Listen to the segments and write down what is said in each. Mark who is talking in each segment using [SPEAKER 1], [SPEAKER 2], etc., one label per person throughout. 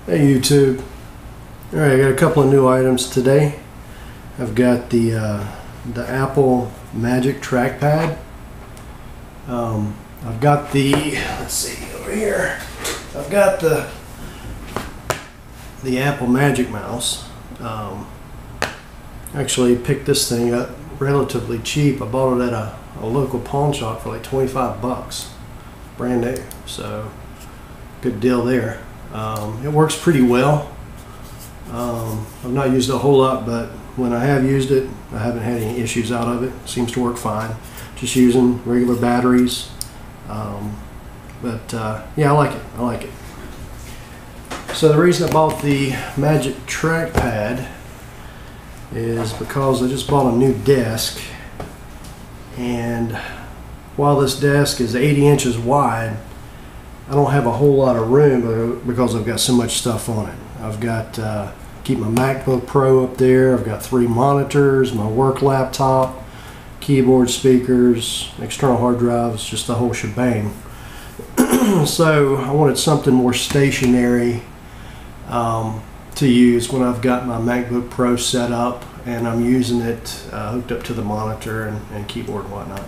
[SPEAKER 1] Hey YouTube. Alright, I got a couple of new items today. I've got the Apple Magic trackpad. I've got the, let's see over here, I've got the Apple Magic mouse. Actually picked this thing up relatively cheap. I bought it at a local pawn shop for like 25 bucks. Brand new, so good deal there. It works pretty well. I've not used it a whole lot, but when I have used it, I haven't had any issues out of it. It seems to work fine. Just using regular batteries. Yeah, I like it. I like it. So the reason I bought the Magic trackpad is because I just bought a new desk, and while this desk is 80 inches wide, I don't have a whole lot of room because I've got so much stuff on it. I've got keep my MacBook Pro up there. I've got 3 monitors, my work laptop, keyboard, speakers, external hard drives, just the whole shebang. So I wanted something more stationary to use when I've got my MacBook Pro set up and I'm using it hooked up to the monitor and keyboard and whatnot.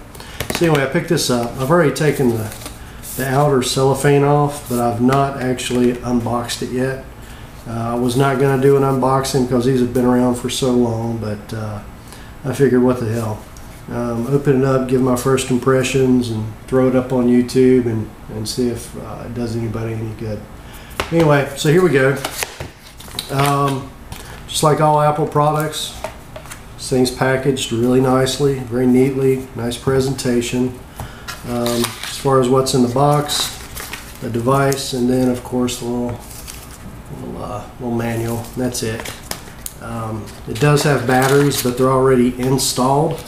[SPEAKER 1] So anyway, I picked this up. I've already taken the outer cellophane off, but I've not actually unboxed it yet. I was not going to do an unboxing because these have been around for so long, but I figured what the hell. Open it up, give my first impressions, and throw it up on YouTube and see if it does anybody any good. Anyway, so here we go. Just like all Apple products, this thing's packaged really nicely, very neatly, nice presentation. As far as what's in the box, the device, and then of course the little manual. That's it. It does have batteries, but they're already installed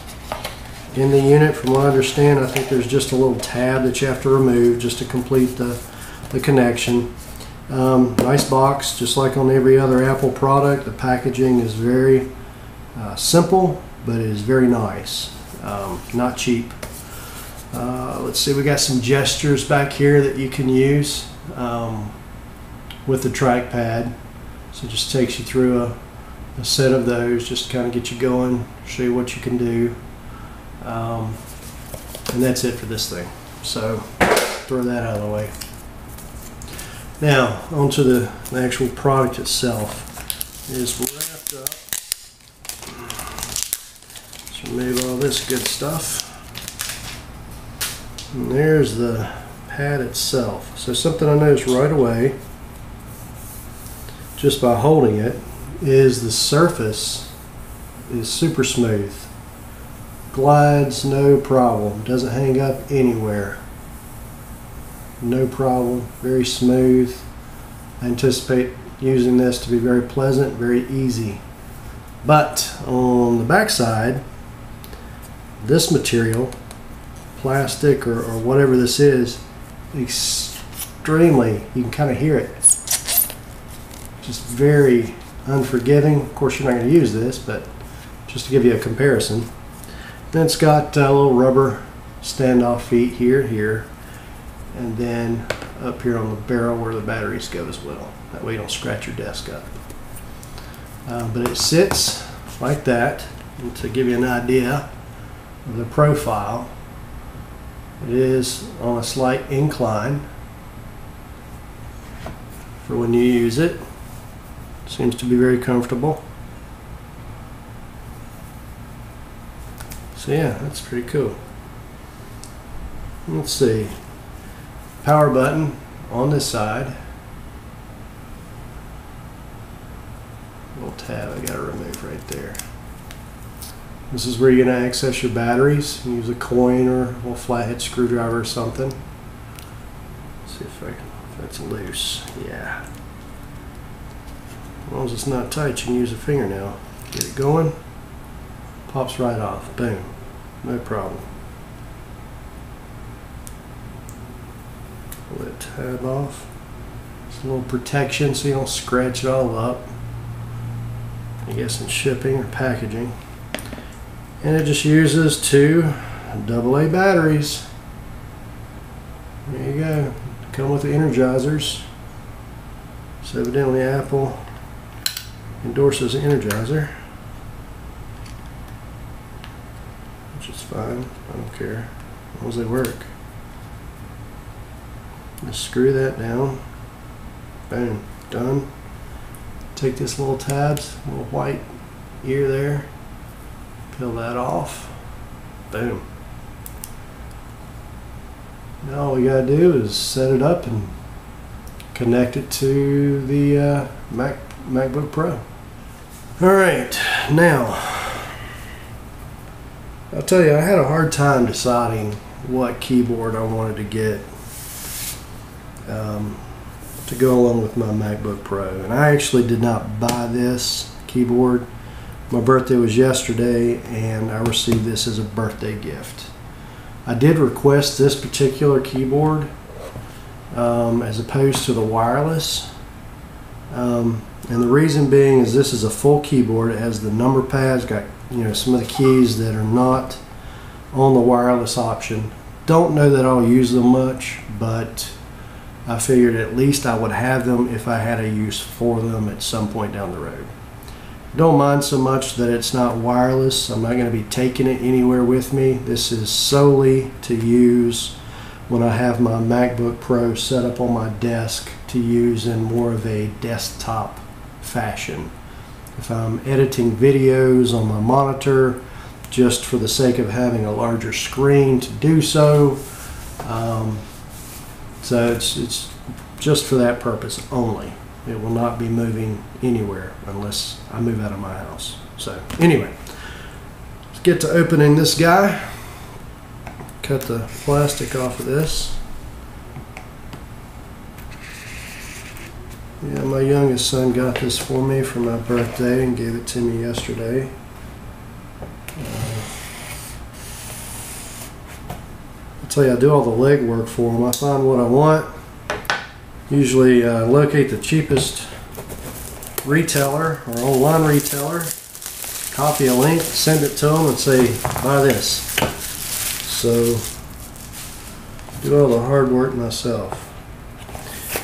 [SPEAKER 1] in the unit. From what I understand, I think there's just a little tab that you have to remove just to complete the connection. Nice box, just like on every other Apple product. The packaging is very simple, but it is very nice. Not cheap. Let's see, we got some gestures back here that you can use with the trackpad. So it just takes you through a set of those just to kind of get you going, show you what you can do. And that's it for this thing. So throw that out of the way. Now onto the actual product itself. It is wrapped up. Let's remove all this good stuff. And there's the pad itself. So something I noticed right away, just by holding it, is the surface is super smooth. Glides no problem. Doesn't hang up anywhere. No problem. Very smooth. I anticipate using this to be very pleasant, very easy. But on the back side, this material, plastic or whatever this is, extremely, you can kind of hear it, just very unforgiving. Of course you're not going to use this, but just to give you a comparison. Then it's got a little rubber standoff feet here, and then up here on the barrel where the batteries go as well. That way you don't scratch your desk up. But it sits like that, and to give you an idea of the profile, it is on a slight incline for when you use it. Seems to be very comfortable. So yeah, that's pretty cool. Let's see. Power button on this side. Little tab I gotta remove right there. This is where you're going to access your batteries. Use a coin or a little flathead screwdriver or something. Let's see if that's loose. Yeah. As long as it's not tight, you can use a fingernail. Get it going. Pops right off. Boom. No problem. Pull that tab off. It's a little protection so you don't scratch it all up. I guess in shipping or packaging. And it just uses 2 AA batteries. There you go. Come with the energizers. So evidently Apple endorses Energizer, which is fine. I don't care as long as they work. Just screw that down. Boom, done. Take this little tabs, little white ear there, peel that off. Boom. Now all we gotta do is set it up and connect it to the MacBook Pro. Alright, now I'll tell you, I had a hard time deciding what keyboard I wanted to get to go along with my MacBook Pro. And I actually did not buy this keyboard. My birthday was yesterday and I received this as a birthday gift. I did request this particular keyboard as opposed to the wireless. And the reason being is this is a full keyboard. It has the number pads, got some of the keys that are not on the wireless option. Don't know that I'll use them much, but I figured at least I would have them if I had a use for them at some point down the road. Don't mind so much that it's not wireless. I'm not going to be taking it anywhere with me. This is solely to use when I have my MacBook Pro set up on my desk to use in more of a desktop fashion. If I'm editing videos on my monitor just for the sake of having a larger screen to do so, so it's just for that purpose only. It will not be moving anywhere unless I move out of my house. So anyway, let's get to opening this guy. Cut the plastic off of this. Yeah, my youngest son got this for me for my birthday and gave it to me yesterday. I'll tell you, I do all the legwork for him. I find what I want. Usually locate the cheapest retailer or online retailer, copy a link, send it to them and say, buy this. So do all the hard work myself.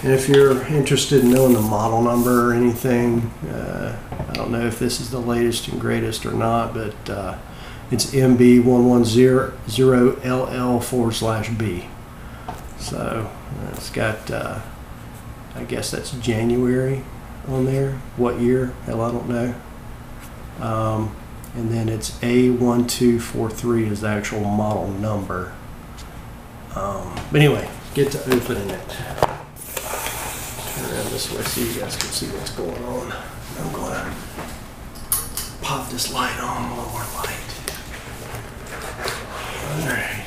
[SPEAKER 1] And if you're interested in knowing the model number or anything, I don't know if this is the latest and greatest or not, but it's MB1100LL/B. So it's got, I guess that's January on there. What year? Hell, I don't know. And then it's A1243 is the actual model number. But anyway, get to opening it. Turn around this way so you guys can see what's going on. I'm going to pop this light on, one more light. Alright.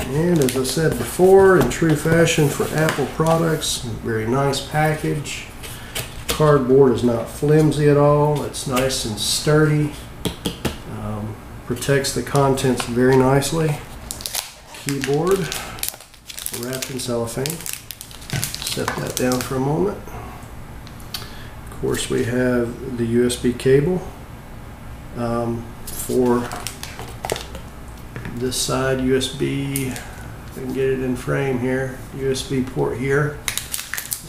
[SPEAKER 1] And as I said before, in true fashion for Apple products, very nice package. Cardboard is not flimsy at all. It's nice and sturdy. Protects the contents very nicely. Keyboard wrapped in cellophane. Set that down for a moment. Of course, we have the USB cable for this side. USB, if I can get it in frame here, USB port here.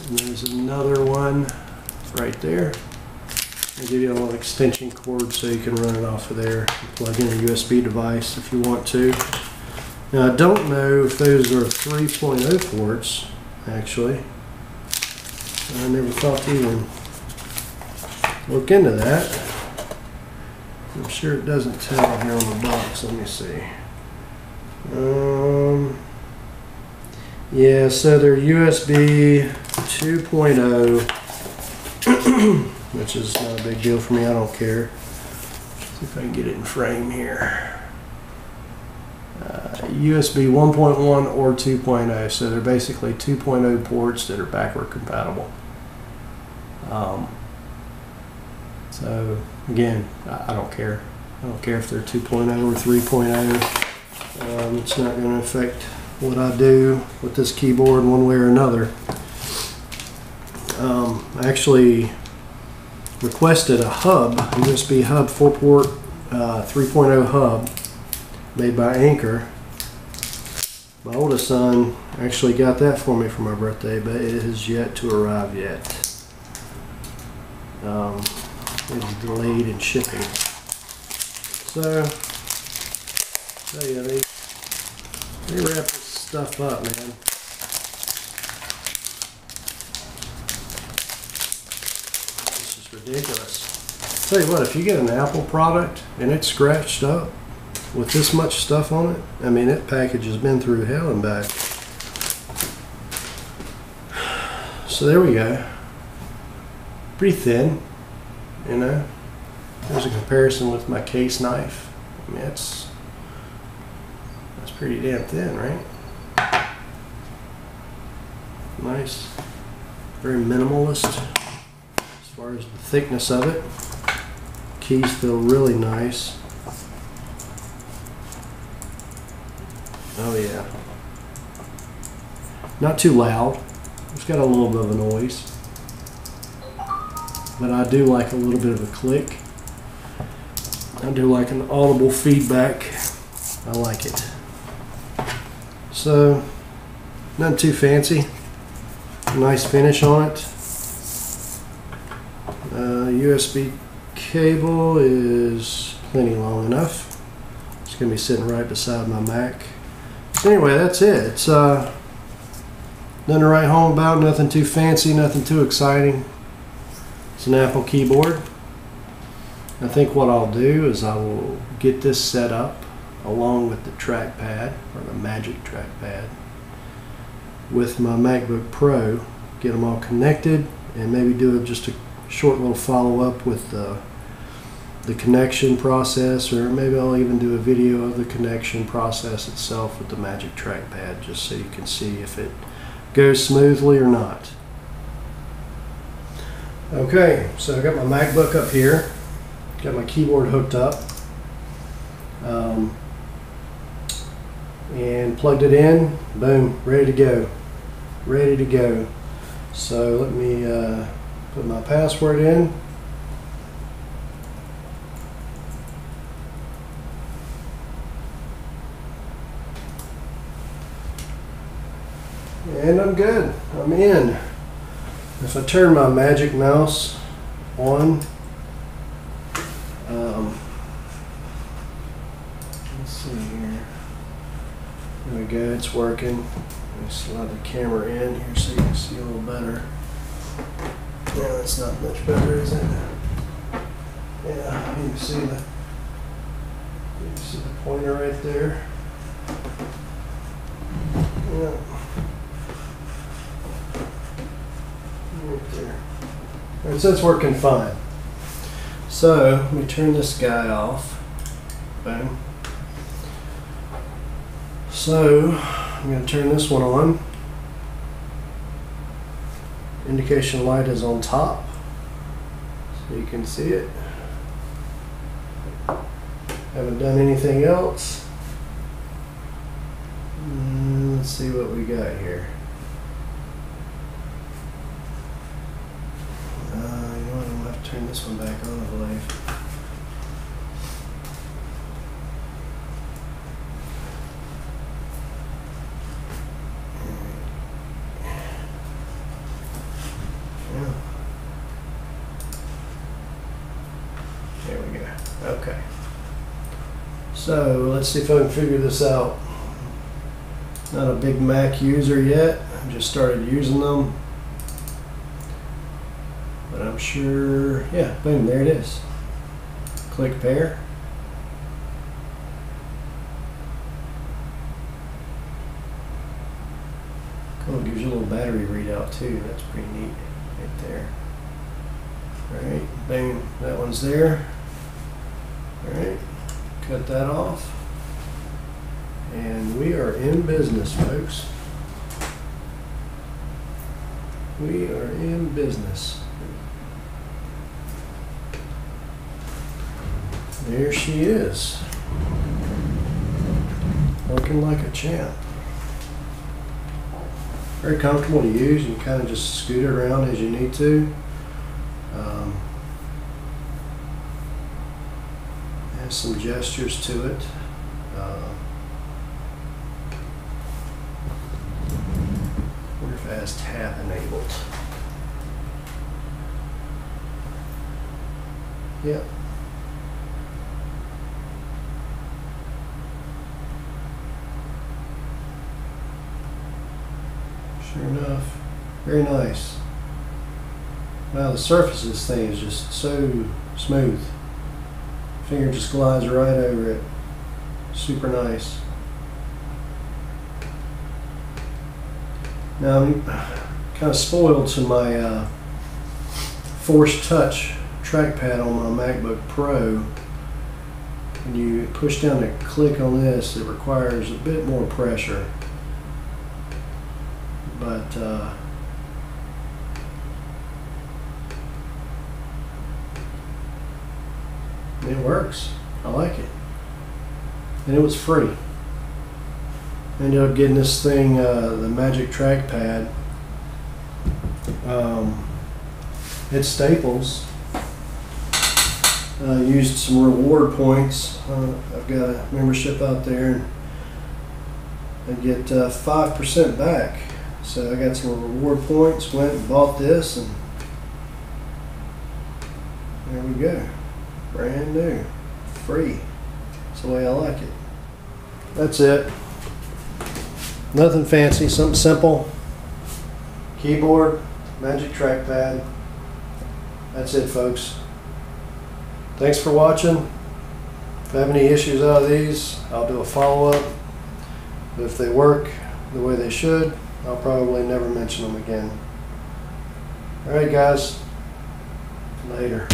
[SPEAKER 1] And there's another one right there. I'll give you a little extension cord so you can run it off of there and plug in a USB device if you want to. Now I don't know if those are 3.0 ports actually. I never thought to even look into that. I'm sure it doesn't tell here on the box. Let me see. Yeah, so they're USB 2.0, which is not a big deal for me. I don't care. See if I can get it in frame here. USB 1.1 or 2.0, so they're basically 2.0 ports that are backward compatible. So again, I don't care. I don't care if they're 2.0 or 3.0. It's not going to affect what I do with this keyboard one way or another. I actually requested a hub, a USB hub 4-port 3.0 hub made by Anchor. My oldest son actually got that for me for my birthday, but it has yet to arrive yet. It's delayed in shipping. So yeah, they wrap this stuff up, man. This is ridiculous. Tell you what, if you get an Apple product and it's scratched up with this much stuff on it, I mean, that package has been through hell and back. So there we go. Pretty thin, you know. There's a comparison with my case knife. I mean, that's pretty damn thin, right? Nice. Very minimalist as far as the thickness of it. Keys feel really nice. Oh yeah. Not too loud. It's got a little bit of a noise. But I do like a little bit of a click. I do like an audible feedback. I like it. So, nothing too fancy. Nice finish on it. USB cable is plenty long enough. It's going to be sitting right beside my Mac. So anyway, that's it. It's nothing to write home about, nothing too fancy, nothing too exciting. It's an Apple keyboard. I think what I'll do is I will get this set up along with the trackpad, or the Magic Trackpad, with my MacBook Pro, get them all connected, and maybe do just a short little follow-up with the connection process, or maybe I'll even do a video of the connection process itself with the Magic Trackpad, just so you can see if it goes smoothly or not. Okay, so I got my MacBook up here, got my keyboard hooked up, and plugged it in. Boom, ready to go. Ready to go. So let me put my password in. And I'm good. I'm in. If I turn my Magic Mouse on, let's see here. There we go, it's working. Let me slide the camera in here so you can see a little better. Yeah, that's not much better, is it? Yeah, you can see the pointer right there. Yeah. Right there. Alright, so it's working fine. So let me turn this guy off. Boom. So I'm going to turn this one on. Indication light is on top, so you can see it. Haven't done anything else. Let's see what we got here. You know what, I'm going to have to turn this one back on, I believe. Yeah. There we go. Okay. So let's see if I can figure this out. Not a big Mac user yet. I just started using them. But I'm sure, yeah, boom, there it is. Click pair. Cool, it gives you a little battery readout too. That's pretty neat right there. Alright, boom, that one's there. Alright, cut that off. And we are in business, folks. We are in business. There she is. Working like a champ. Very comfortable to use. You can kind of just scoot it around as you need to. Has some gestures to it. as tab enabled. Yep. Sure enough, very nice. Wow, the surface of this thing is just so smooth. Finger just glides right over it. Super nice. Now I'm kind of spoiled to my Force Touch trackpad on my MacBook Pro. When you push down to click on this, it requires a bit more pressure. But it works. I like it. And it was free. Ended up getting this thing, the Magic Trackpad. At Staples. Used some reward points. I've got a membership out there, and I get 5% back. So I got some reward points, went and bought this, and there we go. Brand new. Free. That's the way I like it. That's it. Nothing fancy, something simple. Keyboard, Magic Trackpad. That's it, folks. Thanks for watching. If I have any issues out of these, I'll do a follow-up. But if they work the way they should, I'll probably never mention them again. Alright guys, later.